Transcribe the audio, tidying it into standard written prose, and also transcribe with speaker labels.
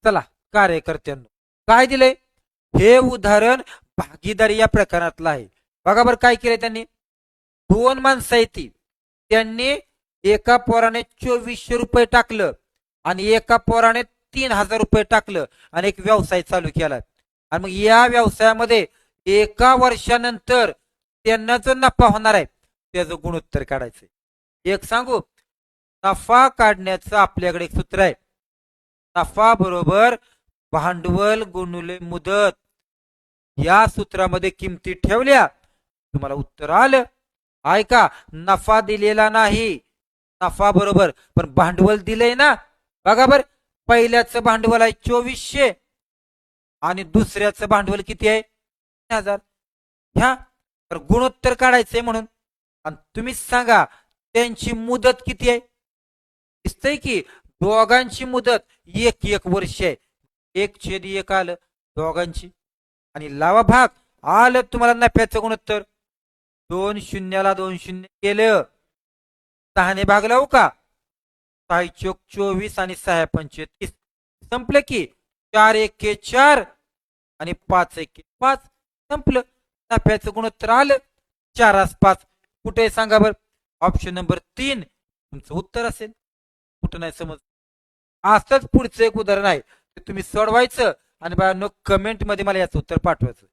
Speaker 1: चला कार्यकर्त्यांनो काय दिलंय हे उदाहरण भागीदारी या प्रकारातलं आहे. बघा बरं काय केलंय त्यांनी. दोन माणसं आहेत ती. त्यांनी एका पोराने 2400 रुपये टाकलं आणि एका पोराने 3000 रुपये टाकलं आणि एक व्यवसाय चालू केला. आणि मग या व्यवसायामध्ये एका वर्षानंतर त्यांना जो नफा होणार आहे त्याचं गुणोत्तर काढायचंय. एक सांगू, नफा काढण्याचं आपल्याकडे एक सूत्र आहे. नफा बरोबर भांडवल गुणुले मुदत. या सूत्रामध्ये किमती ठेवल्या तुम्हाला उत्तर आलं. ऐका, नफा दिलेला नाही, नफा बरोबर पण भांडवल दिलंय ना. बघा बर, पहिल्याचं भांडवल आहे 2400 आणि दुसऱ्याचं भांडवल किती आहे 3000. ह्या तर गुणोत्तर काढायचंय म्हणून. आणि तुम्ही सांगा त्यांची मुदत किती आहे. दिसतंय की दोघांची मुदत 1 वर्ष आहे. 1/1 आलं दोघांची. आणि लावा भाग, आलं तुम्हाला नफ्याचं गुणोत्तर. 2 शून्याला 2 शून्य केलं, 6ने भाग लावू का. 6 चोक 24 आणि 6 पंचे 30. संपलं की 4 एके 4 आणि 5 एके 5. संपलं. नफ्याचं गुणोत्तर आलं 4/5. कुठे सांगा बरं. ऑप्शन नंबर 3 तुमचं उत्तर असेल. कुठं नाही समज. असंच पुढचं एक उदाहरण आहे ते तुम्ही सोडवायचं आणि कमेंट मध्ये मला याचं उत्तर पाठवायचं.